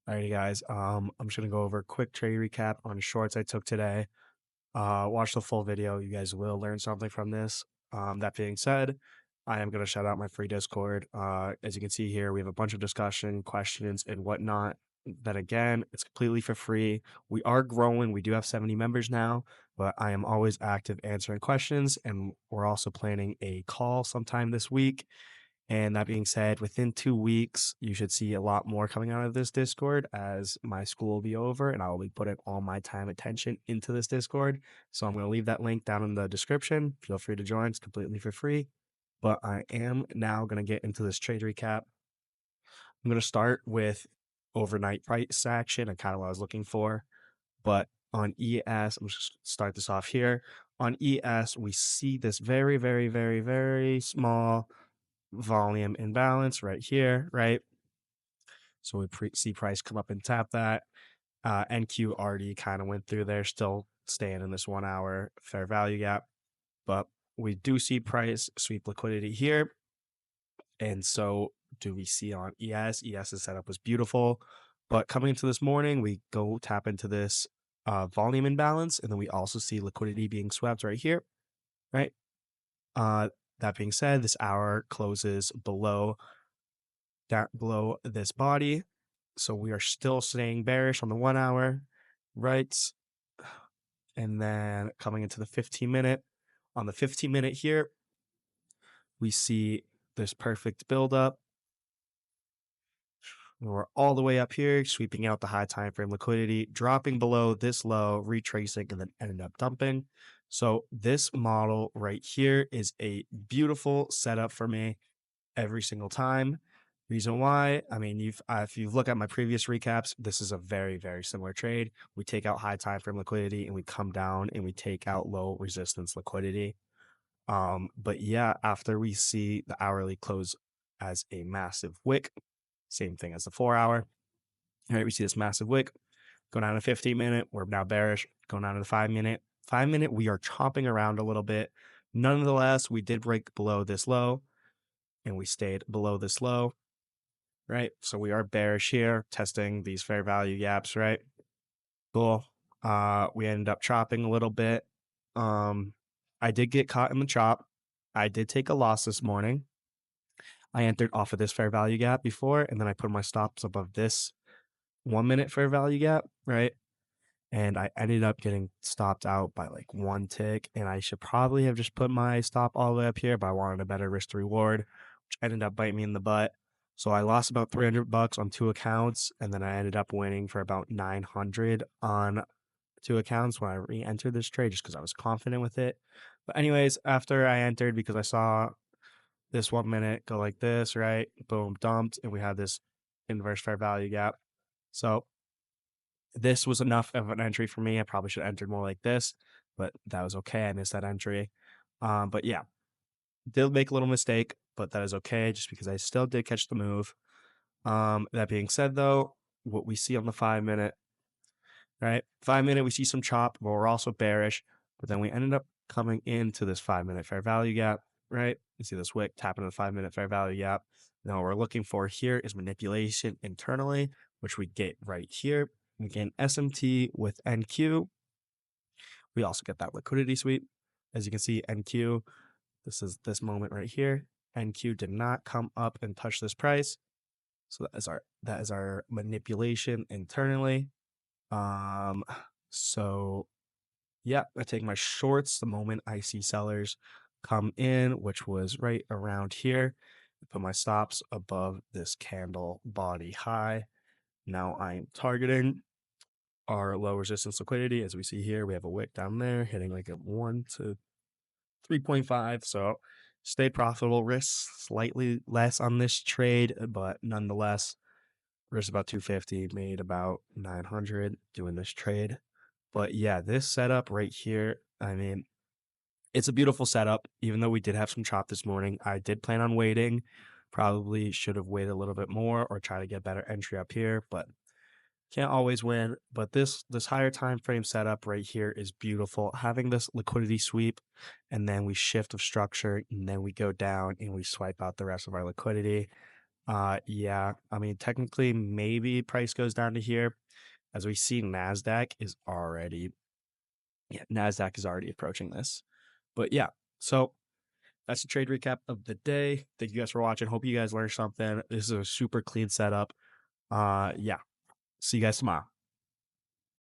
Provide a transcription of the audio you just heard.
Alrighty, guys. I'm just gonna go over a quick trade recap on shorts I took today. Watch the full video. You guys will learn something from this. That being said, I am gonna shout out my free Discord. As you can see here, we have a bunch of discussion, questions, and whatnot. That again, it's completely for free. We are growing. We do have 70 members now, but I am always active answering questions, and we're also planning a call sometime this week. And that being said, within 2 weeks, you should see a lot more coming out of this Discord as my school will be over and I will be putting all my time attention into this Discord. So I'm going to leave that link down in the description. Feel free to join. It's completely for free. But I am now going to get into this trade recap. I'm going to start with overnight price action and kind of what I was looking for. But on ES, I'm just start this off here. On ES, we see this very, very, very, very small volume imbalance right here, right? So we see price come up and tap that. NQ already kind of went through there, still staying in this 1 hour fair value gap. But we do see price sweep liquidity here. And so do we see on ES? ES's setup was beautiful. But coming into this morning, we go tap into this volume imbalance. And then we also see liquidity being swept right here, right? That being said, this hour closes below this body. So we are still staying bearish on the 1 hour, right? And then coming into the 15-minute, on the 15-minute here, we see this perfect buildup. We're all the way up here, sweeping out the high time frame liquidity, dropping below this low, retracing, and then ended up dumping. So this model right here is a beautiful setup for me every single time. Reason why, I mean, if you look at my previous recaps, this is a very, very similar trade. We take out high time frame liquidity and we come down and we take out low resistance liquidity. But yeah, after we see the hourly close as a massive wick, same thing as the 4 hour. All right, we see this massive wick. Going down to 15-minute, we're now bearish. Going down to the 5-minute. 5-minute, we are chopping around a little bit. Nonetheless, we did break below this low and we stayed below this low, right? So we are bearish here, testing these fair value gaps, right? Cool. We ended up chopping a little bit. I did get caught in the chop. I did take a loss this morning. I entered off of this fair value gap before, and then I put my stops above this 1 minute fair value gap, right? And I ended up getting stopped out by like 1 tick, and I should probably have just put my stop all the way up here, but I wanted a better risk to reward, which ended up biting me in the butt. So I lost about $300 on 2 accounts, and then I ended up winning for about 900 on 2 accounts when I re-entered this trade just because I was confident with it. But anyways, after I entered, because I saw this 1 minute go like this, right? Boom, dumped, and we had this inverse fair value gap. So this was enough of an entry for me. I probably should have entered more like this, but that was okay. I missed that entry. But yeah, did make a little mistake, but that is okay just because I still did catch the move. That being said, though, what we see on the 5-minute, right? 5-minute, we see some chop, but we're also bearish. But then we ended up coming into this 5-minute fair value gap, right? You see this wick tapping the 5-minute fair value gap. Now, what we're looking for here is manipulation internally, which we get right here. We gain SMT with NQ. We also get that liquidity sweep. As you can see, NQ, this is this moment right here. NQ did not come up and touch this price. So that is our manipulation internally. So yeah, I take my shorts the moment I see sellers come in, which was right around here. I put my stops above this candle body high. Now I am targeting our low resistance liquidity. As we see here, we have a wick down there hitting like a 1 to 3.5. So stayed profitable, risk slightly less on this trade, but nonetheless, risk about 250, made about 900 doing this trade. But yeah, this setup right here, I mean, it's a beautiful setup. Even though we did have some chop this morning, I did plan on waiting. Probably should have waited a little bit more or try to get better entry up here, but can't always win. But this higher time frame setup right here is beautiful. Having this liquidity sweep, and then we shift of structure, and then we go down and we swipe out the rest of our liquidity. Yeah, I mean, technically, maybe price goes down to here, as we see Nasdaq is already approaching this. But yeah, so that's the trade recap of the day. Thank you guys for watching. Hope you guys learned something. This is a super clean setup. Yeah, see you guys tomorrow.